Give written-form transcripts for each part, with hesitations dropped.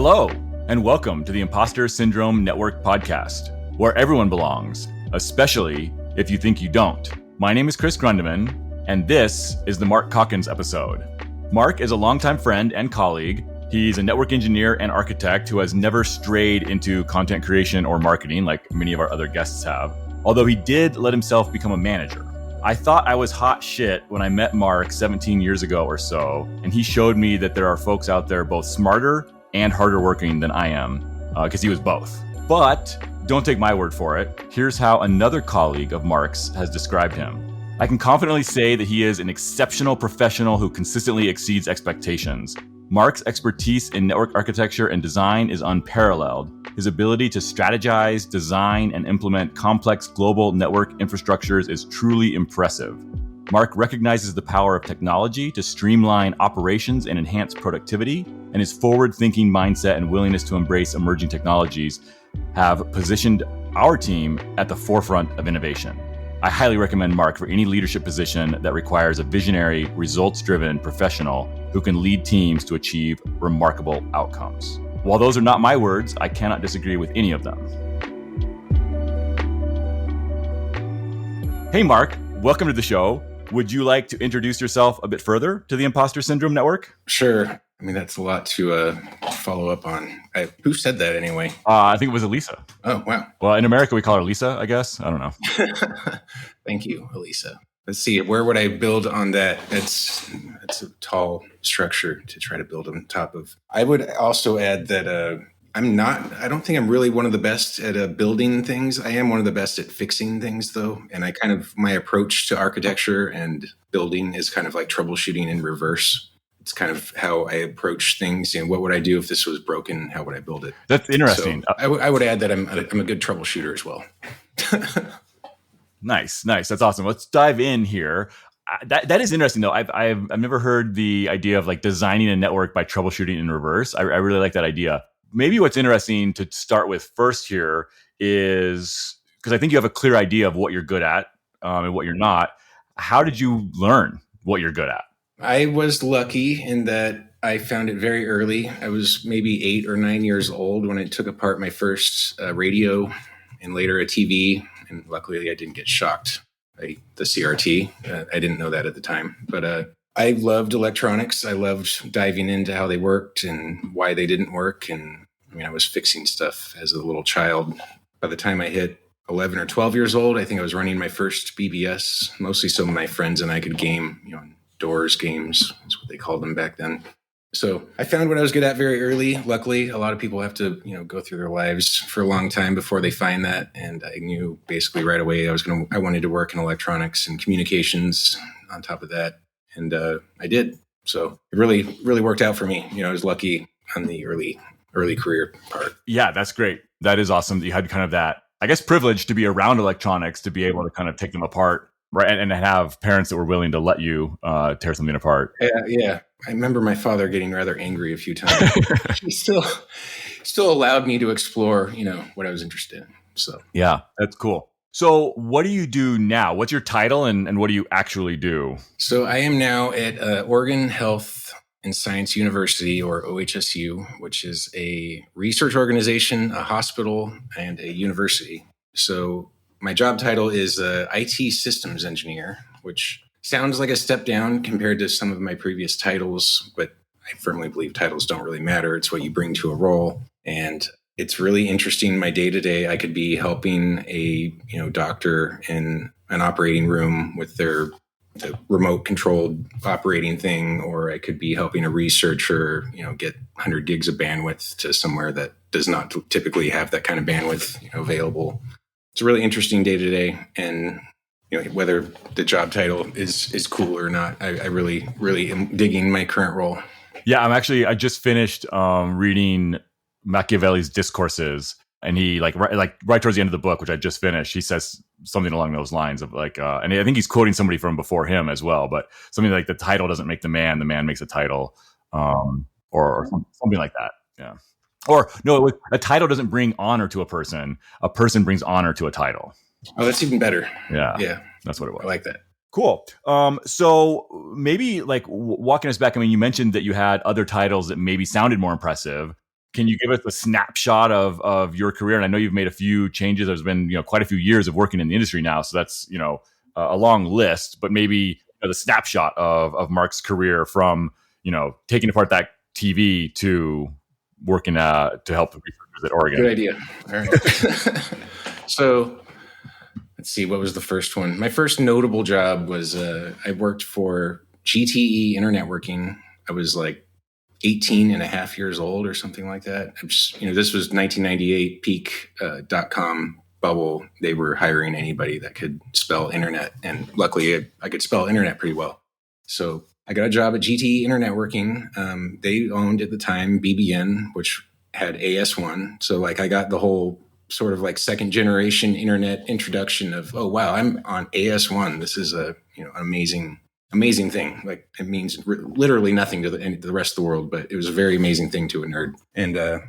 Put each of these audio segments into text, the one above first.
Hello, and welcome to the Imposter Syndrome Network podcast, where everyone belongs, especially if you think you don't. My name is Chris Grundeman, and this is the Mark Calkins episode. Mark is a longtime friend and colleague. He's a network engineer and architect who has never strayed into content creation or marketing like many of our other guests have, although he did let himself become a manager. I thought I was hot shit when I met Mark 17 years ago or so, and he showed me that there are folks out there both smarter and harder working than I am, because he was both. But don't take my word for it. Here's how another colleague of Mark's has described him. I can confidently say that he is an exceptional professional who consistently exceeds expectations. Mark's expertise in network architecture and design is unparalleled. His ability to strategize, design, and implement complex global network infrastructures is truly impressive. Mark recognizes the power of technology to streamline operations and enhance productivity, and his forward-thinking mindset and willingness to embrace emerging technologies have positioned our team at the forefront of innovation. I highly recommend Mark for any leadership position that requires a visionary, results-driven professional who can lead teams to achieve remarkable outcomes. While those are not my words, I cannot disagree with any of them. Hey, Mark, welcome to the show. Would you like to introduce yourself a bit further to the Imposter Syndrome Network? Sure. I mean, that's a lot to follow up on. Who said that anyway? I think it was Elisa. Oh, wow. Well, in America, we call her Lisa, I guess. I don't know. Thank you, Elisa. Let's see. Where would I build on that? It's a tall structure to try to build on top of. I would also add that I don't think I'm really one of the best at building things. I am one of the best at fixing things, though. And my approach to architecture and building is kind of like troubleshooting in reverse. It's kind of how I approach things. And what would I do if this was broken? How would I build it? That's interesting. So I would add that I'm a good troubleshooter as well. Nice. That's awesome. Let's dive in here. That is interesting, though. I've never heard the idea of like designing a network by troubleshooting in reverse. I really like that idea. Maybe what's interesting to start with first here is, because I think you have a clear idea of what you're good at and what you're not. How did you learn what you're good at? I was lucky in that I found it very early. I was maybe 8 or 9 years old when I took apart my first radio and later a TV. And luckily, I didn't get shocked by the CRT. I didn't know that at the time. But I loved electronics. I loved diving into how they worked and why they didn't work. And I mean, I was fixing stuff as a little child. By the time I hit 11 or 12 years old, I think I was running my first BBS, mostly so my friends and I could game, doors games is what they called them back then. So I found what I was good at very early. Luckily, a lot of people have to, go through their lives for a long time before they find that. And I knew basically right away I wanted to work in electronics and communications on top of that. And I did. So it really, really worked out for me. I was lucky on the early career part. Yeah, that's great. That is awesome that you had kind of that, I guess, privilege to be around electronics, to be able to kind of take them apart. Right, and have parents that were willing to let you tear something apart. Yeah. I remember my father getting rather angry a few times. He still allowed me to explore, what I was interested in. So yeah, that's cool. So what do you do now? What's your title and what do you actually do? So I am now at Oregon Health and Science University, or OHSU, which is a research organization, a hospital, and a university. So my job title is IT systems engineer, which sounds like a step down compared to some of my previous titles, but I firmly believe titles don't really matter. It's what you bring to a role. And it's really interesting. My day-to-day, I could be helping a doctor in an operating room with the remote controlled operating thing, or I could be helping a researcher, get 100 gigs of bandwidth to somewhere that does not typically have that kind of bandwidth available. It's a really interesting day to day, and whether the job title is cool or not, I really, really am digging my current role. Yeah, I just finished reading Machiavelli's Discourses, and he right towards the end of the book, which I just finished, he says something along those lines of and I think he's quoting somebody from before him as well, but something like the title doesn't make the man makes a title, or something like that. Yeah. Or no, a title doesn't bring honor to a person brings honor to a title. Oh, that's even better. Yeah. That's what it was. I like that. Cool. So maybe walking us back, I mean, you mentioned that you had other titles that maybe sounded more impressive. Can you give us a snapshot of your career? And I know you've made a few changes. There's been quite a few years of working in the industry now, so that's a long list. But maybe the snapshot of Mark's career from taking apart that TV to working to help the researchers at Oregon. Good idea. All right. So let's see, what was the first one? My first notable job was I worked for GTE Internetworking. I was like 18 and a half years old or something like that. This was 1998 peak .com bubble. They were hiring anybody that could spell internet. And luckily I could spell internet pretty well. So I got a job at GTE Internetworking. They owned at the time BBN, which had AS1. So like I got the whole sort of like second generation internet introduction of, oh, wow, I'm on AS1. This is an amazing thing. Like it means literally nothing to the rest of the world, but it was a very amazing thing to a nerd. And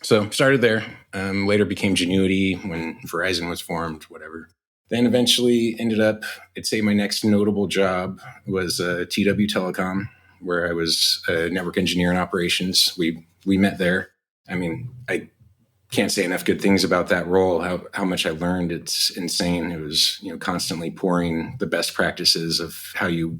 so started there. Later became Genuity when Verizon was formed, whatever. Then eventually ended up, I'd say my next notable job was TW Telecom, where I was a network engineer in operations. We met there. I mean, I can't say enough good things about that role, how much I learned. It's insane. It was, constantly pouring the best practices of how you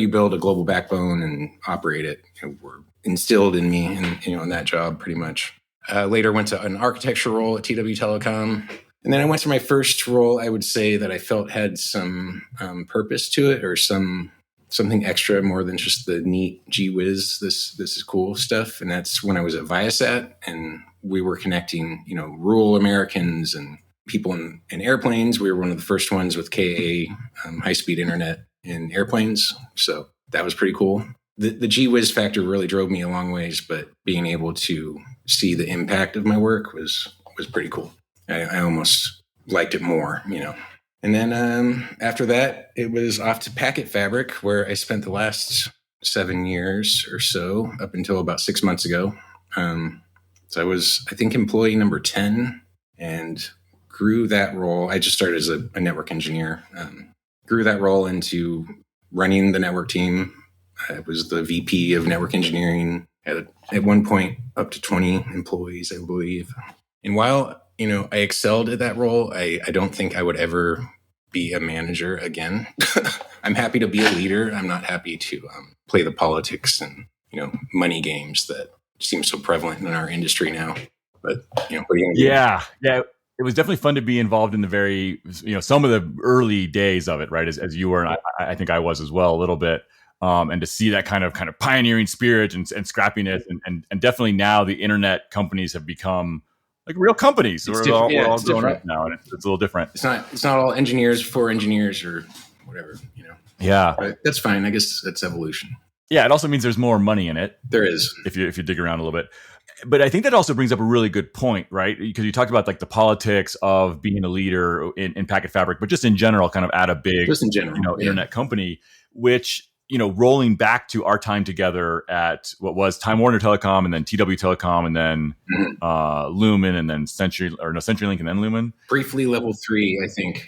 build a global backbone and operate it were instilled in me in that job pretty much. Later went to an architecture role at TW Telecom. And then I went to my first role, I would say that I felt had some purpose to it or something extra more than just the neat gee whiz, this is cool stuff. And that's when I was at ViaSat, and we were connecting, rural Americans and people in airplanes. We were one of the first ones with KA, high-speed internet in airplanes. So that was pretty cool. The gee whiz factor really drove me a long ways, but being able to see the impact of my work was pretty cool. I almost liked it more, And then after that, it was off to Packet Fabric, where I spent the last 7 years or so, up until about 6 months ago. So I was, I think, employee number 10 and grew that role. I just started as a network engineer, grew that role into running the network team. I was the VP of network engineering at one point up to 20 employees, I believe. And while I excelled at that role, I don't think I would ever be a manager again. I'm happy to be a leader. I'm not happy to play the politics and, money games that seem so prevalent in our industry now. But, what are you going to do? Yeah. It was definitely fun to be involved in the very, some of the early days of it, right? As you were, and I think I was as well a little bit. And to see that kind of pioneering spirit and scrappiness. And definitely now the internet companies have become like real companies. We're all grown up now, and it's a little different. It's not all engineers for engineers or whatever, Yeah, but that's fine. I guess that's evolution. Yeah, it also means there's more money in it. There is, if you dig around a little bit. But I think that also brings up a really good point, right? Because you talked about like the politics of being a leader in Packet Fabric, but just in general, kind of at a big, internet company, which. Rolling back to our time together at what was Time Warner Telecom and then TW Telecom and then Lumen and then CenturyLink and then Lumen. Briefly Level 3, I think.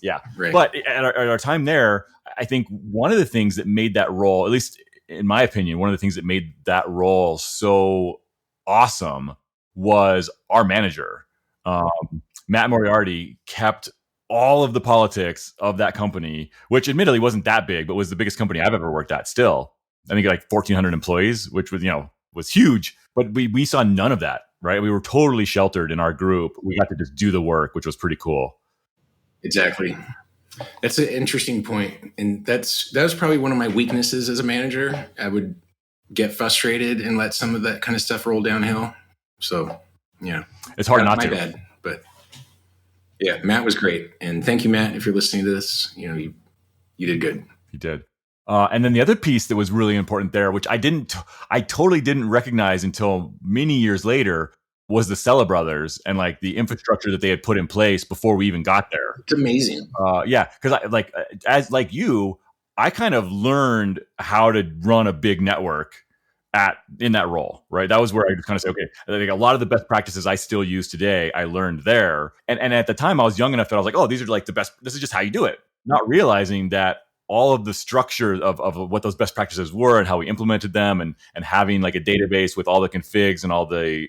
Yeah. Right. But at our time there, I think one of the things that made that role, at least in my opinion, one of the things that made that role so awesome was our manager. Matt Moriarty kept all of the politics of that company, which admittedly wasn't that big, but was the biggest company I've ever worked at still. I think like 1,400 employees, which was, was huge. But we saw none of that, right? We were totally sheltered in our group. We got to just do the work, which was pretty cool. Exactly. That's an interesting point. And that was probably one of my weaknesses as a manager. I would get frustrated and let some of that kind of stuff roll downhill. So, it's hard not to. My bad, but yeah, Matt was great. And thank you, Matt, if you're listening to this. You did good. You did. And then the other piece that was really important there, which I totally didn't recognize until many years later, was the Sella brothers and like the infrastructure that they had put in place before we even got there. It's amazing. Because I kind of learned how to run a big network in that role, right? That was where I just kind of say, okay, I think a lot of the best practices I still use today, I learned there. And at the time I was young enough that I was like, oh, these are like the best. This is just how you do it. Not realizing that all of the structure of what those best practices were and how we implemented them, and having like a database with all the configs and all the,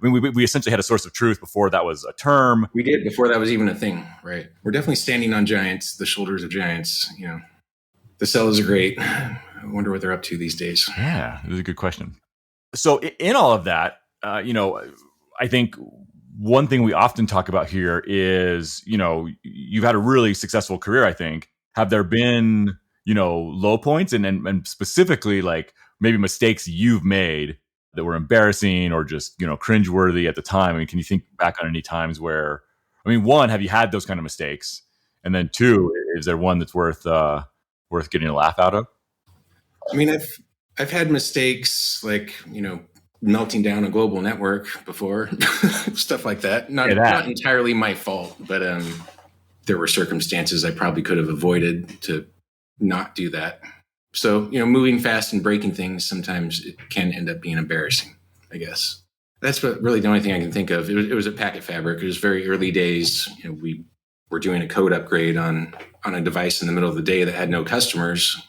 we essentially had a source of truth before that was a term. We did, before that was even a thing, right? We're definitely standing on giants, the shoulders of giants. The sellers are great. I wonder what they're up to these days. Yeah, it was a good question. So in all of that, I think one thing we often talk about here is, you've had a really successful career, I think. Have there been, low points and specifically like maybe mistakes you've made that were embarrassing or just, cringeworthy at the time? I mean, can you think back on any times where, one, have you had those kind of mistakes? And then two, is there one that's worth getting a laugh out of? I've had mistakes like, melting down a global network before, stuff like that. Not entirely my fault, but there were circumstances I probably could have avoided to not do that. So, moving fast and breaking things, sometimes it can end up being embarrassing, I guess. That's really the only thing I can think of. It was a Packet Fabric. It was very early days. We were doing a code upgrade on a device in the middle of the day that had no customers.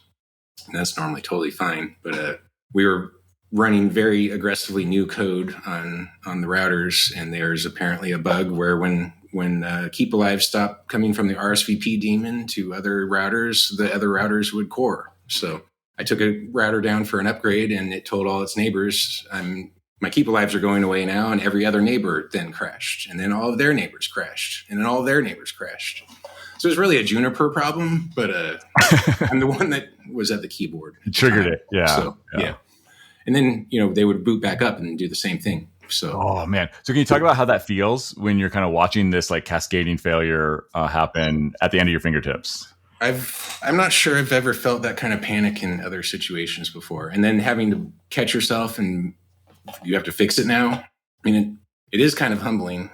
And that's normally totally fine. But we were running very aggressively new code on the routers, and there's apparently a bug where when Keep Alive stopped coming from the RSVP daemon to other routers, the other routers would core. So I took a router down for an upgrade, and it told all its neighbors, my Keep Alives are going away now, and every other neighbor then crashed, and then all of their neighbors crashed, and then all of their neighbors crashed. So it was really a Juniper problem, but I'm the one that was at the keyboard. It triggered it, yeah. So, yeah. And then, they would boot back up and do the same thing. So, oh man. So can you talk about how that feels when you're kind of watching this like cascading failure happen at the end of your fingertips? I'm not sure I've ever felt that kind of panic in other situations before. And then having to catch yourself and you have to fix it now. It is kind of humbling.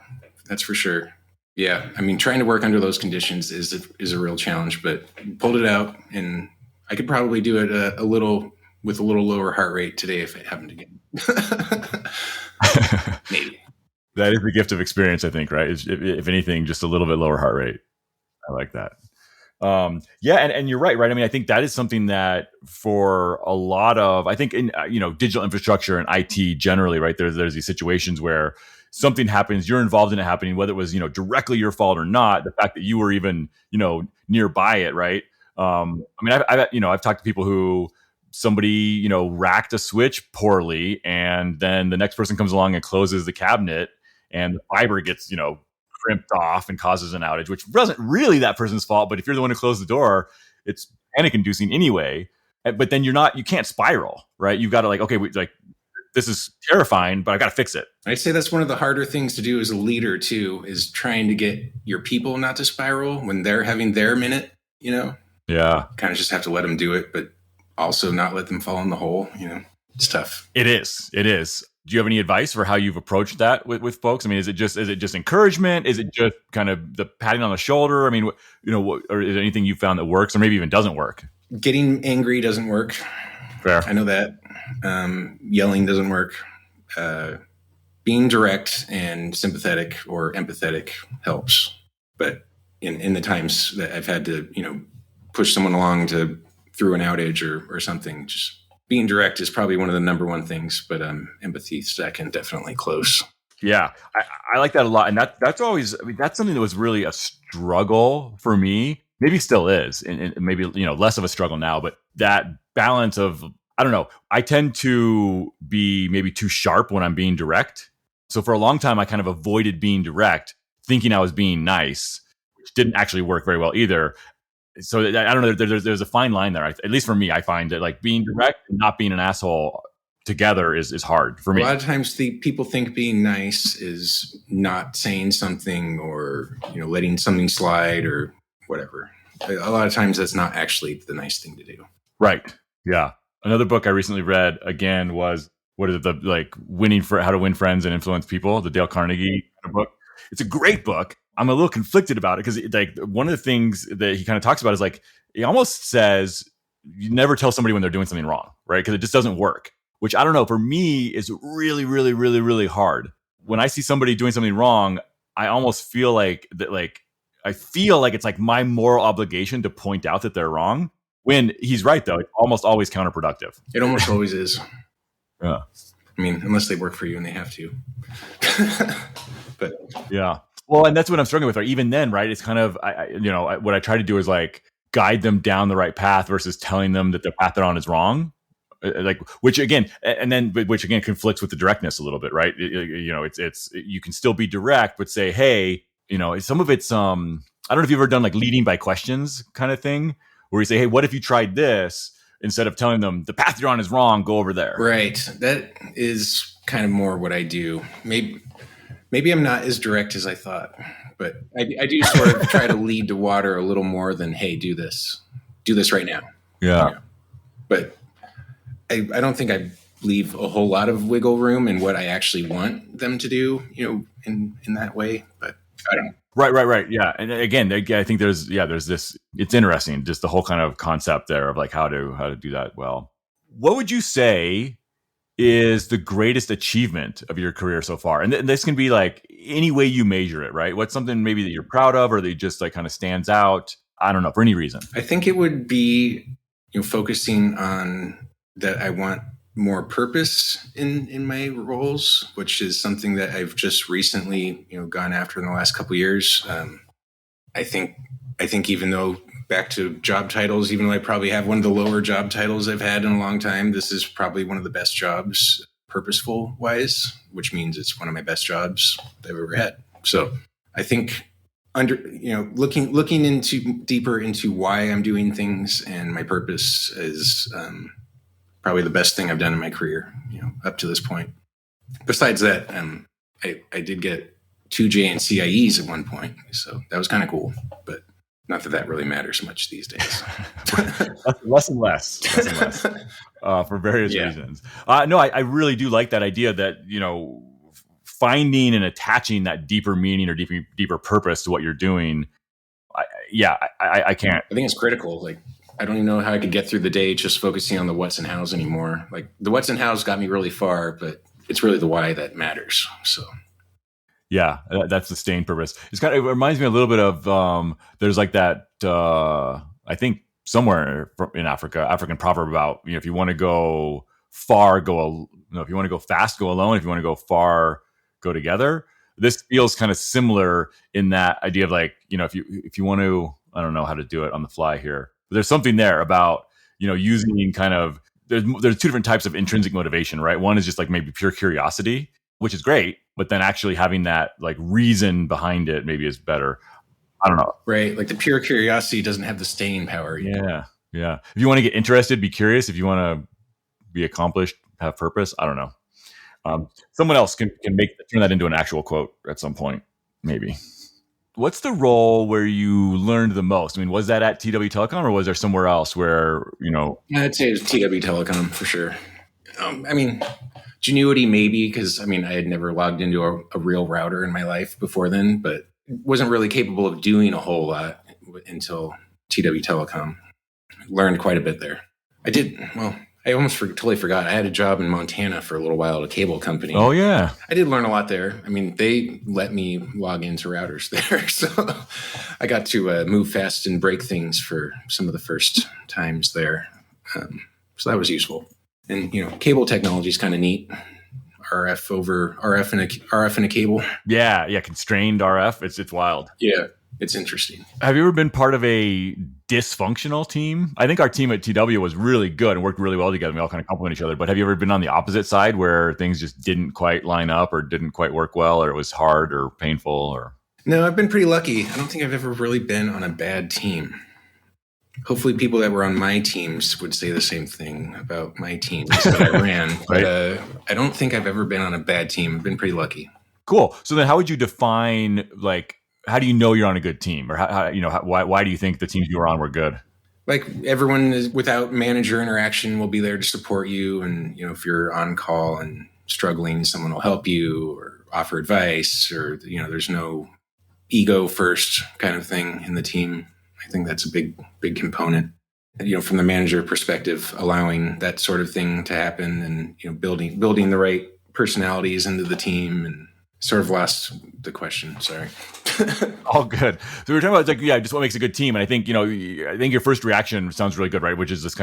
That's for sure. Yeah. Trying to work under those conditions is a real challenge, but pulled it out, and I could probably do it a little with a little lower heart rate today if it happened again. Maybe. That is the gift of experience, I think, right? If anything, just a little bit lower heart rate. I like that. Yeah, and you're right? I think that is something that for a lot of, I think in digital infrastructure and IT generally, right? There's these situations where something happens, you're involved in it happening, whether it was directly your fault or not. The fact that you were even nearby it, right? I've talked to people who somebody racked a switch poorly, and then the next person comes along and closes the cabinet, and the fiber gets crimped off and causes an outage, which wasn't really that person's fault. But if you're the one who closed the door, it's panic inducing anyway. But then you can't spiral, right? You've got to this is terrifying, but I've got to fix it. I'd say that's one of the harder things to do as a leader too, is trying to get your people not to spiral when they're having their minute, Yeah. Kind of just have to let them do it, but also not let them fall in the hole. It's tough. It is. Do you have any advice for how you've approached that with folks? Is it just encouragement? Is it just kind of the patting on the shoulder? Or is there anything you found that works or maybe even doesn't work? Getting angry doesn't work. Fair. I know that. Yelling doesn't work. Being direct and sympathetic or empathetic helps. But in the times that I've had to, push someone along through an outage or something, just being direct is probably one of the number one things, but empathy second, definitely close. Yeah, I like that a lot. And that's always, that's something that was really a struggle for me. Maybe still is, and maybe, less of a struggle now, but that balance of, I don't know, I tend to be maybe too sharp when I'm being direct. So for a long time, I kind of avoided being direct, thinking I was being nice, which didn't actually work very well either. So I don't know, there's a fine line there. At least for me, I find that being direct and not being an asshole together is hard for me. A lot of times people think being nice is not saying something or, letting something slide or whatever. A lot of times that's not actually the nice thing to do. Right. Yeah. Another book I recently read again was, what is it? How to Win Friends and Influence People, the Dale Carnegie book. It's a great book. I'm a little conflicted about it because one of the things that he kind of talks about is he almost says you never tell somebody when they're doing something wrong, right? Because it just doesn't work, which I don't know, for me is really, really, really, really hard. When I see somebody doing something wrong, I almost feel like that, I feel like it's my moral obligation to point out that they're wrong. When he's right, though, it's almost always counterproductive. It almost always is. Yeah. I mean, unless they work for you and they have to. But yeah. Well, and that's what I'm struggling with. Right? Even then, right? It's kind of, what I try to do is like guide them down the right path versus telling them that the path they're on is wrong. Which again conflicts with the directness a little bit, right? It's you can still be direct, but say, hey, some of it's I don't know if you've ever done like leading by questions kind of thing, where you say, hey, what if you tried this, instead of telling them the path you're on is wrong, go over there. Right. That is kind of more what I do. Maybe I'm not as direct as I thought, but I do sort of try to lead to water a little more than, hey, do this right now. Yeah. But I don't think I leave a whole lot of wiggle room in what I actually want them to do, in that way. But I don't know. Right. Yeah. And again, I think there's this, it's interesting, just the whole kind of concept there of like how to do that well. What would you say is the greatest achievement of your career so far? And this can be like any way you measure it, right? What's something maybe that you're proud of or that just like kind of stands out? I don't know, for any reason. I think it would be, focusing on that I want more purpose in my roles, which is something that I've just recently, gone after in the last couple of years. I think even though back to job titles, even though I probably have one of the lower job titles I've had in a long time, this is probably one of the best jobs purposeful wise, which means it's one of my best jobs I've ever had. So I think looking into deeper into why I'm doing things and my purpose is probably the best thing I've done in my career, up to this point. Besides that, I did get 2 JNCIEs at one point, so that was kind of cool, but not that really matters much these days. less and less for various reasons. No, I really do like that idea that, finding and attaching that deeper meaning or deeper purpose to what you're doing. I can't. I think it's critical. Like, I don't even know how I could get through the day just focusing on the what's and how's anymore. Like, the what's and how's got me really far, but it's really the why that matters. So. Yeah, that's the staying purpose. It reminds me a little bit of there's like that I think somewhere in African proverb about, if you want to go far, if you want to go fast, go alone. If you want to go far, go together. This feels kind of similar in that idea of like, if you want to, I don't know how to do it on the fly here, but there's something there about, using kind of, there's 2 different types of intrinsic motivation, right? One is just like maybe pure curiosity, which is great, but then actually having that like reason behind it maybe is better. I don't know. Right. Like the pure curiosity doesn't have the staying power. Yeah. If you want to get interested, be curious. If you want to be accomplished, have purpose. I don't know. Someone else can turn that into an actual quote at some point, maybe. What's the role where you learned the most? I mean, was that at TW Telecom or was there somewhere else where, I'd say it was TW Telecom for sure. Genuity maybe, because I had never logged into a real router in my life before then, but wasn't really capable of doing a whole lot until TW Telecom. Learned quite a bit there. I almost totally forgot. I had a job in Montana for a little while at a cable company. Oh, yeah. I did learn a lot there. They let me log into routers there. So I got to move fast and break things for some of the first times there. So that was useful. And, cable technology is kind of neat. RF over RF in a cable. Yeah. Constrained RF. It's wild. Yeah. It's interesting. Have you ever been part of a dysfunctional team? I think our team at TW was really good and worked really well together. We all kind of complement each other. But have you ever been on the opposite side where things just didn't quite line up or didn't quite work well, or it was hard or painful? Or No, I've been pretty lucky. I don't think I've ever really been on a bad team. Hopefully people that were on my teams would say the same thing about my teams that I ran. But I don't think I've ever been on a bad team. I've been pretty lucky. Cool. So then how would you define, like, how do you know you're on a good team? Or why do you think the teams you were on were good? Like, everyone is, without manager interaction, will be there to support you. And, if you're on call and struggling, someone will help you or offer advice, or, there's no ego first kind of thing in the team. I think that's a big component. From the manager perspective, allowing that sort of thing to happen and, building the right personalities into the team and Sort of lost the question. Sorry. All good. So we were talking about just what makes a good team, and I think I think your first reaction sounds really good, right? Which is this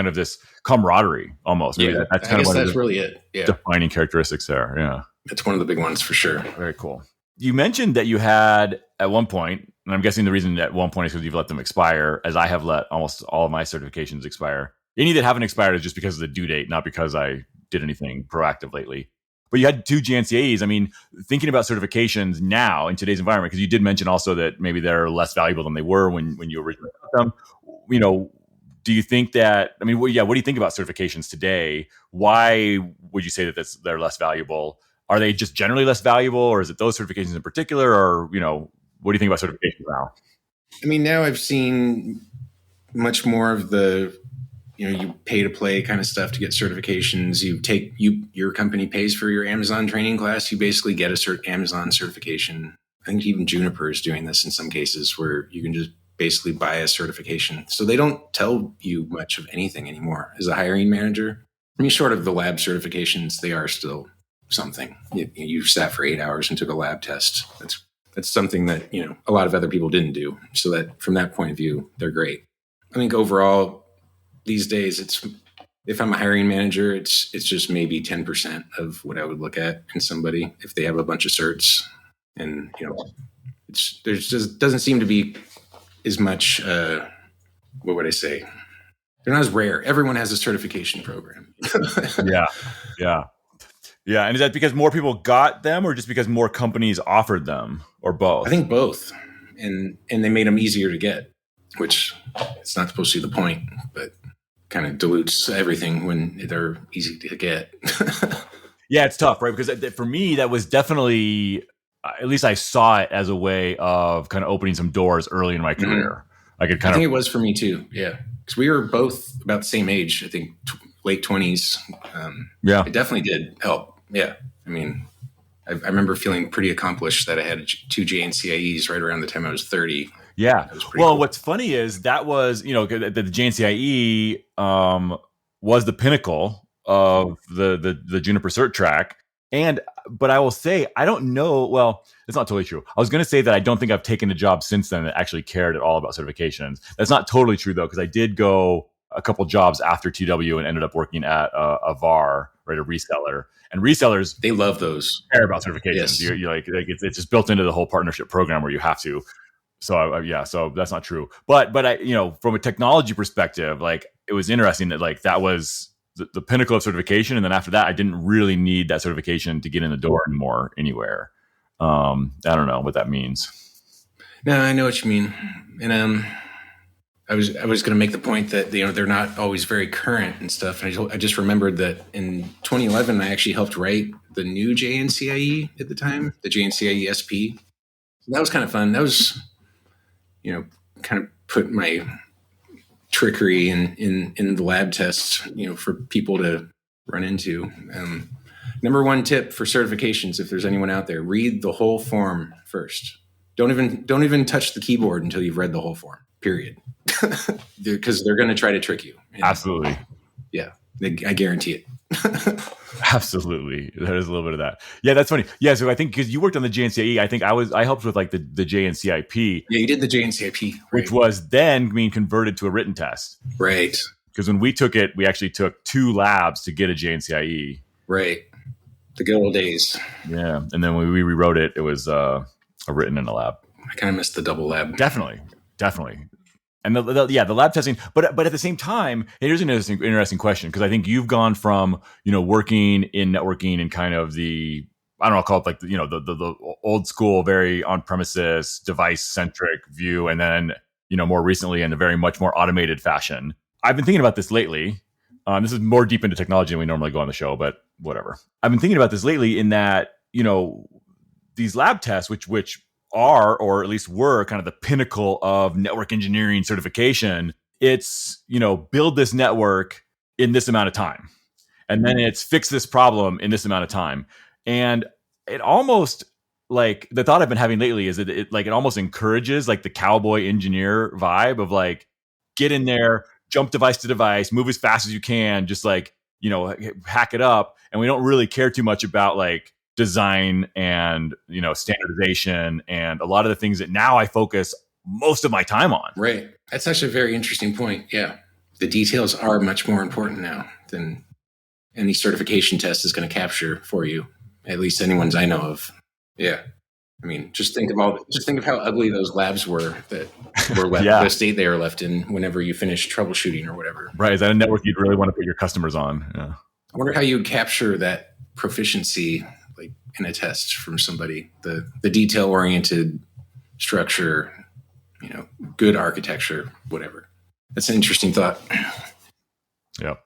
camaraderie almost. Maybe Yeah, that's I kind of guess one of that's the really it. Yeah, defining characteristics there. Yeah, it's one of the big ones for sure. very cool. You mentioned that you had at one point, and I'm guessing the reason at one point is because you've let them expire, as I have let almost all of my certifications expire. Any that haven't expired is just because of the due date, not because I did anything proactive lately. But you had 2 GNCAEs. I mean, thinking about certifications now in today's environment, because you did mention also that maybe they're less valuable than they were when you originally got them. Do you think that? I mean, what do you think about certifications today? Why would you say that they're less valuable? Are they just generally less valuable, or is it those certifications in particular, or what do you think about certifications now? I mean, now I've seen much more of the you pay to play kind of stuff to get certifications. Your company pays for your Amazon training class. You basically get a Amazon certification. I think even Juniper is doing this in some cases where you can just basically buy a certification. So they don't tell you much of anything anymore as a hiring manager. I mean, short of the lab certifications, they are still something. You sat for 8 hours and took a lab test. That's something that a lot of other people didn't do. So that from that point of view, they're great. I think overall, these days, if I'm a hiring manager, it's just maybe 10% of what I would look at in somebody if they have a bunch of certs, and there's just doesn't seem to be as much. What would I say? They're not as rare. Everyone has a certification program. Yeah. And is that because more people got them, or just because more companies offered them, or both? I think both, and they made them easier to get, which it's not supposed to be the point, but kind of dilutes everything when they're easy to get. Yeah, it's tough, right? Because for me, that was definitely, at least I saw it as a way of kind of opening some doors early in my career. I think it was for me too. Yeah, because we were both about the same age. I think late 20s. It definitely did help. Yeah, I mean, I remember feeling pretty accomplished that I had 2 JNCIEs right around the time I was 30. Yeah. Well, cool. What's funny is that was, the JNCIE was the pinnacle of the Juniper Cert track. But I will say, I don't know. Well, it's not totally true. I was going to say that I don't think I've taken a job since then that actually cared at all about certifications. That's not totally true, though, because I did go a couple jobs after TW and ended up working at a VAR, right, a reseller. And resellers, they love those. Care about certifications. Yes. You're like it's just built into the whole partnership program where you have to. So so that's not true. But I, from a technology perspective, like it was interesting that like that was the pinnacle of certification, and then after that, I didn't really need that certification to get in the door anymore anywhere. I don't know what that means. No, I know what you mean, and I was going to make the point that they're not always very current and stuff. And I just remembered that in 2011, I actually helped write the new JNCIE at the time, the JNCIE SP. So that was kind of fun. That was kind of put my trickery in the lab tests, for people to run into. Number one tip for certifications, if there's anyone out there, read the whole form first. Don't even touch the keyboard until you've read the whole form, period. Because they're going to try to trick you. Absolutely. Yeah, I guarantee it. Absolutely. There's a little bit of that. Yeah, that's funny. Yeah, so I think because you worked on the JNCIE, I think I helped with like the JNCIP. Yeah, you did the JNCIP. Right. Which was then being converted to a written test. Right. Because when we took it, we actually took 2 labs to get a JNCIE. Right. The good old days. Yeah. And then when we rewrote it, it was a written in a lab. I kind of missed the double lab. Definitely. And the lab testing, but at the same time, here's an interesting question, because I think you've gone from working in networking and kind of the, I don't know, I'll call it like the old school, very on premises device centric view, and then more recently in a very much more automated fashion. I've been thinking about this lately. This is more deep into technology than we normally go on the show, but whatever. I've been thinking about this lately in that these lab tests, which are, or at least were, kind of the pinnacle of network engineering certification. It's, build this network in this amount of time. And then it's fix this problem in this amount of time. And it almost, like, the thought I've been having lately is that it almost encourages like the cowboy engineer vibe of like, get in there, jump device to device, move as fast as you can, just like, hack it up. And we don't really care too much about like design and, standardization and a lot of the things that now I focus most of my time on. Right. That's actually a very interesting point. Yeah. The details are much more important now than any certification test is going to capture for you, at least anyone's I know of. Yeah. I mean, just think of how ugly those labs were that were left, the state they were left in whenever you finish troubleshooting or whatever. Right. Is that a network you'd really want to put your customers on? Yeah. I wonder how you would capture that proficiency, like in a test from somebody, the detail-oriented structure, good architecture, whatever. That's an interesting thought. Yep.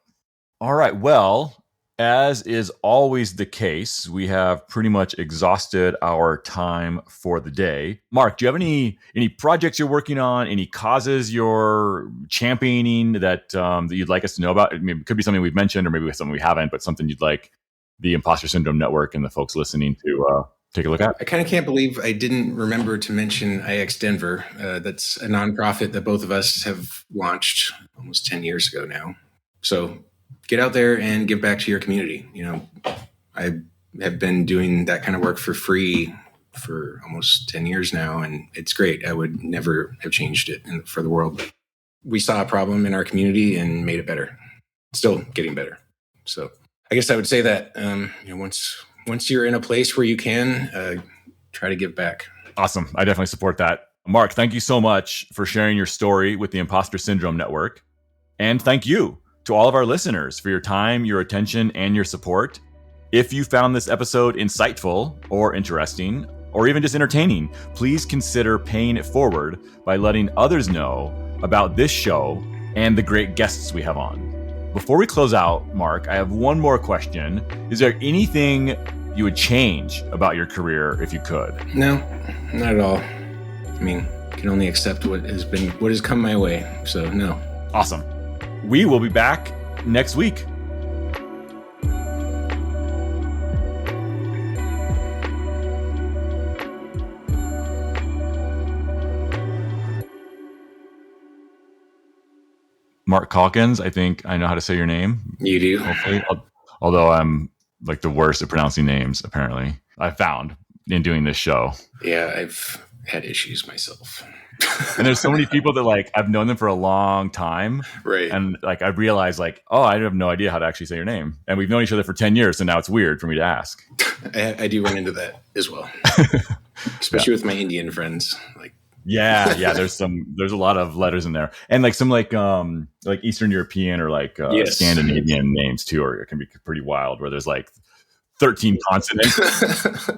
All right. Well, as is always the case, we have pretty much exhausted our time for the day. Mark, do you have any projects you're working on, any causes you're championing that you'd like us to know about? I mean, it could be something we've mentioned or maybe something we haven't, but something you'd like the Imposter Syndrome Network and the folks listening to take a look at? I kind of can't believe I didn't remember to mention IX Denver. That's a nonprofit that both of us have launched almost 10 years ago now. So get out there and give back to your community. I have been doing that kind of work for free for almost 10 years now, and it's great. I would never have changed it for the world. We saw a problem in our community and made it better. Still getting better. So I guess I would say that once you're in a place where you can, try to give back. Awesome. I definitely support that. Mark, thank you so much for sharing your story with the Imposter Syndrome Network. And thank you to all of our listeners for your time, your attention, and your support. If you found this episode insightful or interesting, or even just entertaining, please consider paying it forward by letting others know about this show and the great guests we have on. Before we close out, Mark, I have one more question. Is there anything you would change about your career if you could? No, not at all. I mean, I can only accept what has come my way. So no. Awesome. We will be back next week. Mark Calkins, I think I know how to say your name. You do. Hopefully. Although I'm like the worst at pronouncing names, apparently. I found in doing this show. Yeah, I've had issues myself. And there's so many people that I've known them for a long time. Right. And I realized I have no idea how to actually say your name. And we've known each other for 10 years. So now it's weird for me to ask. I do run into that as well. Especially with my Indian friends. Yeah. There's a lot of letters in there. And some Eastern European or yes. Scandinavian names too, or it can be pretty wild where there's 13 consonants.